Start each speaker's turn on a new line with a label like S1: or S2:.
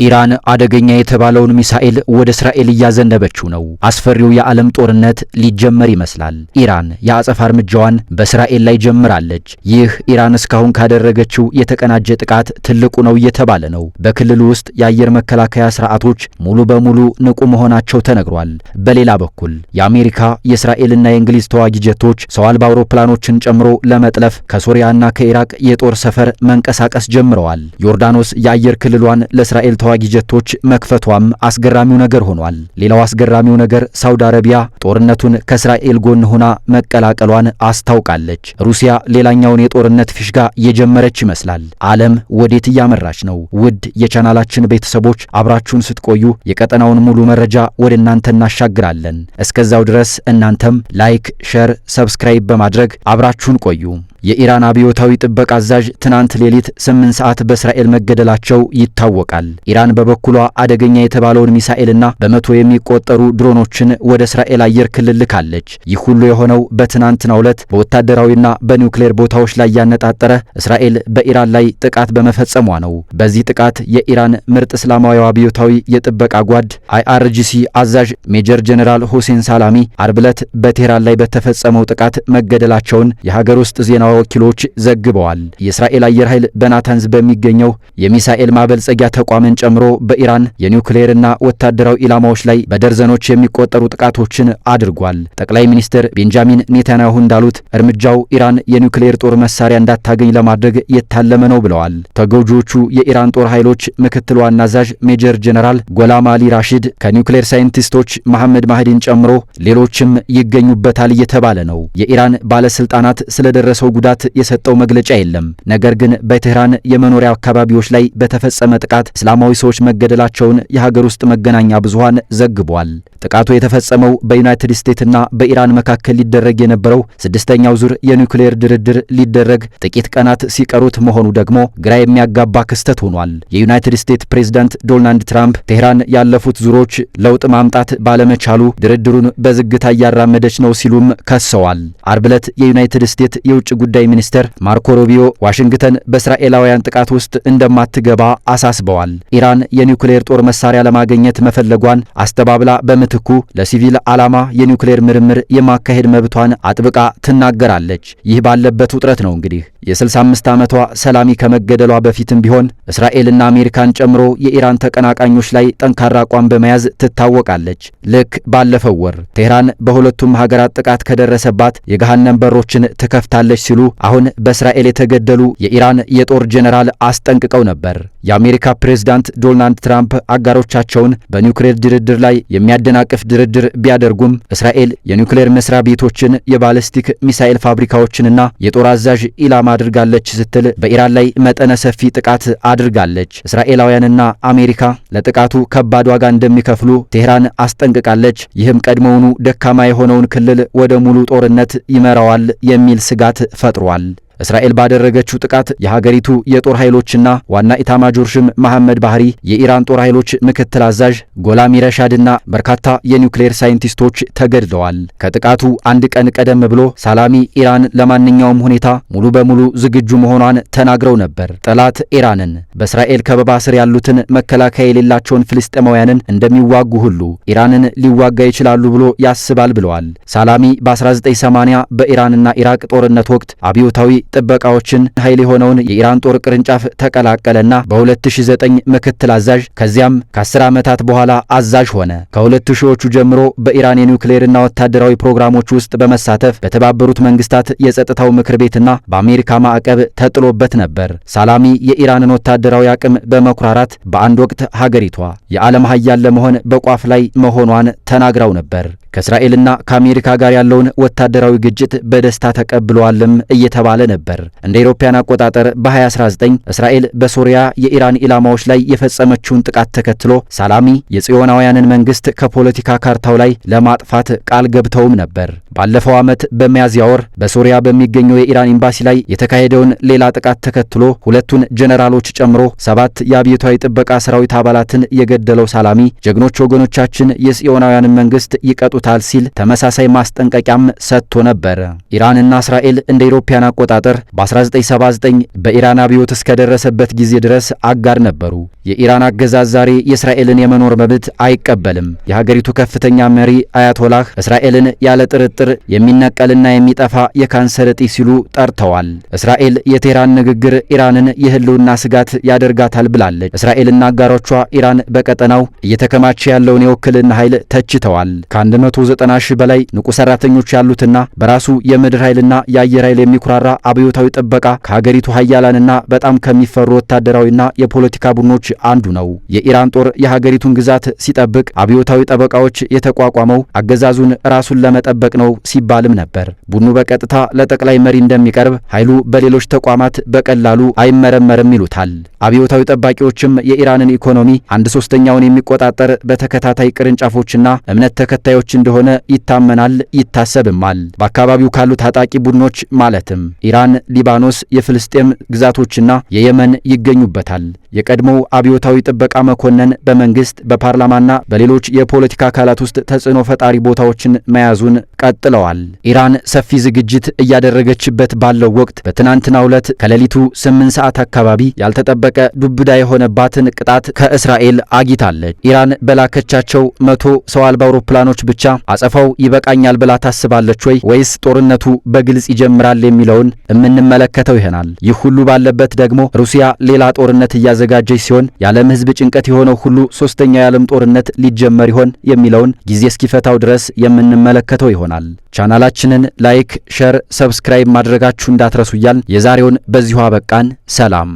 S1: ኢራን አደገኛ የተባለውን ሚሳኤል ወደ እስራኤል እያዘነበችው ነው። አስፈሪው የዓለም ጦርነት ሊጀመር ይመስላል። ኢራን የአጸፋ እርምጃዋን በእስራኤል ላይ ጀምራለች። ይህ ኢራን እስካሁን ካደረገችው የተቀናጀ ጥቃት ትልቁ ነው እየተባለ ነው። በክልሉ ውስጥ የአየር መከላከያ ስርዓቶች ሙሉ በሙሉ ንቁ መሆናቸው ተነግሯል። በሌላ በኩል የአሜሪካ የእስራኤልና የእንግሊዝ ተዋጊ ጀቶች ሰው አልባ አውሮፕላኖችን ጨምሮ ለመጥለፍ ከሶሪያና ከኢራቅ የጦር ሰፈር መንቀሳቀስ ጀምረዋል። ዮርዳኖስ የአየር ክልሏን ለእስራኤል ተዋጊ ጀቶች መክፈቷም አስገራሚው ነገር ሆኗል። ሌላው አስገራሚው ነገር ሳውዲ አረቢያ ጦርነቱን ከእስራኤል ጎን ሆና መቀላቀሏን አስታውቃለች። ሩሲያ ሌላኛውን የጦርነት ፊሽጋ የጀመረች ይመስላል። ዓለም ወዴት እያመራች ነው? ውድ የቻናላችን ቤተሰቦች አብራችሁን ስትቆዩ የቀጠናውን ሙሉ መረጃ ወደ እናንተ እናሻግራለን። እስከዛው ድረስ እናንተም ላይክ፣ ሼር፣ ሰብስክራይብ በማድረግ አብራችሁን ቆዩ። የኢራን አብዮታዊ ጥበቃ አዛዥ ትናንት ሌሊት 8 ሰዓት በእስራኤል መገደላቸው ይታወቃል። ኢራን በበኩሏ አደገኛ የተባለውን ሚሳኤልና በመቶ የሚቆጠሩ ድሮኖችን ወደ እስራኤል አየር ክልል ልካለች። ይህ ሁሉ የሆነው በትናንትናው ዕለት በወታደራዊና በኒውክሌር ቦታዎች ላይ ያነጣጠረ እስራኤል በኢራን ላይ ጥቃት በመፈጸሟ ነው። በዚህ ጥቃት የኢራን ምርጥ እስላማዊ አብዮታዊ የጥበቃ ጓድ IRGC አዛዥ ሜጀር ጀነራል ሁሴን ሳላሚ አርብ ዕለት በቴህራን ላይ በተፈጸመው ጥቃት መገደላቸውን የሀገር ውስጥ ዜና ወኪሎች ዘግበዋል። የእስራኤል አየር ኃይል በናታንዝ በሚገኘው የሚሳኤል ማበልጸጊያ ተቋምን ጨምሮ በኢራን የኒውክሌርና ወታደራዊ ኢላማዎች ላይ በደርዘኖች የሚቆጠሩ ጥቃቶችን አድርጓል። ጠቅላይ ሚኒስትር ቤንጃሚን ኔታንያሁ እንዳሉት እርምጃው ኢራን የኒውክሌር ጦር መሳሪያ እንዳታገኝ ለማድረግ የታለመ ነው ብለዋል። ተጎጂዎቹ የኢራን ጦር ኃይሎች ምክትል ዋና አዛዥ ሜጀር ጀነራል ጎላም አሊ ራሺድ ከኒውክሌር ሳይንቲስቶች መሐመድ ማህዲን ጨምሮ ሌሎችም ይገኙበታል እየተባለ ነው። የኢራን ባለስልጣናት ስለደረሰው ጉዳት የሰጠው መግለጫ የለም። ነገር ግን በቴህራን የመኖሪያ አካባቢዎች ላይ በተፈጸመ ጥቃት እስላማዊ ሰዎች መገደላቸውን የሀገር ውስጥ መገናኛ ብዙሃን ዘግቧል። ጥቃቱ የተፈጸመው በዩናይትድ ስቴትስና በኢራን መካከል ሊደረግ የነበረው 6ኛው ዙር የኒውክሌር ድርድር ሊደረግ ጥቂት ቀናት ሲቀሩት መሆኑ ደግሞ ግራ የሚያጋባ ክስተት ሆኗል። የዩናይትድ ስቴትስ ፕሬዝዳንት ዶናልድ ትራምፕ ቴህራን ያለፉት ዙሮች ለውጥ ማምጣት ባለመቻሉ ድርድሩን በዝግታ እያራመደች ነው ሲሉም ከሰዋል። አርብ ዕለት የዩናይትድ ስቴትስ የውጭ ጉዳይ ሚኒስትር ማርኮ ሩቢዮ ዋሽንግተን በእስራኤላውያን ጥቃት ውስጥ እንደማትገባ አሳስበዋል። ኢራን የኒውክሌር ጦር መሳሪያ ለማግኘት መፈለጓን አስተባብላ በምትኩ ለሲቪል ዓላማ የኒውክሌር ምርምር የማካሄድ መብቷን አጥብቃ ትናገራለች። ይህ ባለበት ውጥረት ነው እንግዲህ የ65 ዓመቷ ሰላሚ ከመገደሏ በፊትም ቢሆን እስራኤልና አሜሪካን ጨምሮ የኢራን ተቀናቃኞች ላይ ጠንካራ አቋም በመያዝ ትታወቃለች። ልክ ባለፈው ወር ቴህራን በሁለቱም ሀገራት ጥቃት ከደረሰባት የገሃነም በሮችን ትከፍታለች ሲሉ አሁን በእስራኤል የተገደሉ የኢራን የጦር ጄኔራል አስጠንቅቀው ነበር። የአሜሪካ ፕሬዝዳንት ዶናልድ ትራምፕ አጋሮቻቸውን በኒውክሌር ድርድር ላይ የሚያደናቅፍ ድርድር ቢያደርጉም እስራኤል የኒውክሌር መስሪያ ቤቶችን፣ የባሊስቲክ ሚሳኤል ፋብሪካዎችንና የጦር አዛዥ ኢላማ አድርጋለች ስትል በኢራን ላይ መጠነ ሰፊ ጥቃት አድርጋለች። እስራኤላውያንና አሜሪካ ለጥቃቱ ከባድ ዋጋ እንደሚከፍሉ ቴህራን አስጠንቅቃለች። ይህም ቀድሞውኑ ደካማ የሆነውን ክልል ወደ ሙሉ ጦርነት ይመራዋል የሚል ስጋት ፈጥሯል። እስራኤል ባደረገችው ጥቃት የሀገሪቱ የጦር ኃይሎችና ዋና ኢታማጆር ሹም መሐመድ ባህሪ፣ የኢራን ጦር ኃይሎች ምክትል አዛዥ ጎላሚ ረሻድና በርካታ የኒውክሌር ሳይንቲስቶች ተገድለዋል። ከጥቃቱ አንድ ቀን ቀደም ብሎ ሳላሚ ኢራን ለማንኛውም ሁኔታ ሙሉ በሙሉ ዝግጁ መሆኗን ተናግረው ነበር። ጠላት ኢራንን በእስራኤል ከበባ ስር ያሉትን መከላከያ የሌላቸውን ፍልስጤማውያንን እንደሚዋጉ ሁሉ ኢራንን ሊዋጋ ይችላሉ ብሎ ያስባል ብለዋል። ሳላሚ በ1980 በኢራንና ኢራቅ ጦርነት ወቅት አብዮታዊ ጥበቃዎችን ኃይል የሆነውን የኢራን ጦር ቅርንጫፍ ተቀላቀለና በ2009 ምክትል አዛዥ ከዚያም ከ10 ዓመታት በኋላ አዛዥ ሆነ። ከ2000ዎቹ ጀምሮ በኢራን የኒውክሌርና ወታደራዊ ፕሮግራሞች ውስጥ በመሳተፍ በተባበሩት መንግስታት የጸጥታው ምክር ቤትና በአሜሪካ ማዕቀብ ተጥሎበት ነበር። ሳላሚ የኢራንን ወታደራዊ አቅም በመኩራራት በአንድ ወቅት ሀገሪቷ የዓለም ሀያል ለመሆን በቋፍ ላይ መሆኗን ተናግረው ነበር። ከእስራኤልና ከአሜሪካ ጋር ያለውን ወታደራዊ ግጭት በደስታ ተቀብለዋልም እየተባለ ነበር። እንደ አውሮፓውያን አቆጣጠር በ2019 እስራኤል በሶሪያ የኢራን ኢላማዎች ላይ የፈጸመችውን ጥቃት ተከትሎ ሳላሚ የጽዮናውያንን መንግስት ከፖለቲካ ካርታው ላይ ለማጥፋት ቃል ገብተውም ነበር። ባለፈው ዓመት በሚያዝያ ወር በሶሪያ በሚገኘው የኢራን ኤምባሲ ላይ የተካሄደውን ሌላ ጥቃት ተከትሎ ሁለቱን ጀነራሎች ጨምሮ 7 የአብዮታዊ ጥበቃ ሰራዊት አባላትን የገደለው ሳላሚ ጀግኖች ወገኖቻችን የጽዮናውያንን መንግስት ይቀጡ ይገኙታል ሲል ተመሳሳይ ማስጠንቀቂያም ሰጥቶ ነበር። ኢራንና እስራኤል እንደ አውሮፓውያን አቆጣጠር አቆጣጠር በ1979 በኢራን አብዮት እስከደረሰበት ጊዜ ድረስ አጋር ነበሩ። የኢራን አገዛዝ ዛሬ የእስራኤልን የመኖር መብት አይቀበልም። የሀገሪቱ ከፍተኛ መሪ አያቶላህ እስራኤልን ያለ ጥርጥር የሚነቀልና የሚጠፋ የካንሰር እጢ ሲሉ ጠርተዋል። እስራኤል የቴህራን ንግግር ኢራንን የህልውና ስጋት ያደርጋታል ብላለች። እስራኤልና አጋሮቿ ኢራን በቀጠናው እየተከማቸ ያለውን የውክልና ኃይል ተችተዋል። ከ190 ሺህ በላይ ንቁ ሰራተኞች ያሉትና በራሱ የምድር ኃይልና የአየር ኃይል የሚኩራራ አብዮታዊ ጥበቃ ከሀገሪቱ ሀያላንና በጣም ከሚፈሩ ወታደራዊና የፖለቲካ ቡድኖች አንዱ ነው። የኢራን ጦር የሀገሪቱን ግዛት ሲጠብቅ አብዮታዊ ጠበቃዎች የተቋቋመው አገዛዙን ራሱን ለመጠበቅ ነው ሲባልም ነበር። ቡድኑ በቀጥታ ለጠቅላይ መሪ እንደሚቀርብ፣ ኃይሉ በሌሎች ተቋማት በቀላሉ አይመረመርም ይሉታል። አብዮታዊ ጠባቂዎችም የኢራንን ኢኮኖሚ 1/3ኛውን የሚቆጣጠር በተከታታይ ቅርንጫፎችና እምነት ተከታዮች እንደሆነ ይታመናል ይታሰብማል። በአካባቢው ካሉ ታጣቂ ቡድኖች ማለትም ኢራን፣ ሊባኖስ፣ የፍልስጤም ግዛቶችና የየመን ይገኙበታል። የቀድሞው አብዮታዊ ጥበቃ መኮንን በመንግስት በፓርላማና በሌሎች የፖለቲካ አካላት ውስጥ ተጽዕኖ ፈጣሪ ቦታዎችን መያዙን ቀጥለዋል። ኢራን ሰፊ ዝግጅት እያደረገችበት ባለው ወቅት በትናንትናው ዕለት ከሌሊቱ 8 ሰዓት አካባቢ ያልተጠበቀ ዱብዳ የሆነባትን ቅጣት ከእስራኤል አግኝታለች። ኢራን በላከቻቸው 100 ሰው አልባ አውሮፕላኖች ብቻ አጸፋው ይበቃኛል ብላ ታስባለች ወይስ ጦርነቱ በግልጽ ይጀምራል የሚለውን የምንመለከተው ይሆናል። ይህ ሁሉ ባለበት ደግሞ ሩሲያ ሌላ ጦርነት እያዘጋጀች ሲሆን የዓለም ሕዝብ ጭንቀት የሆነው ሁሉ ሶስተኛው የዓለም ጦርነት ሊጀመር ይሆን የሚለውን ጊዜ እስኪፈታው ድረስ የምንመለከተው ይሆናል። ቻናላችንን ላይክ፣ ሼር፣ ሰብስክራይብ ማድረጋችሁ እንዳትረሱ እያልን የዛሬውን በዚሁ አበቃን። ሰላም።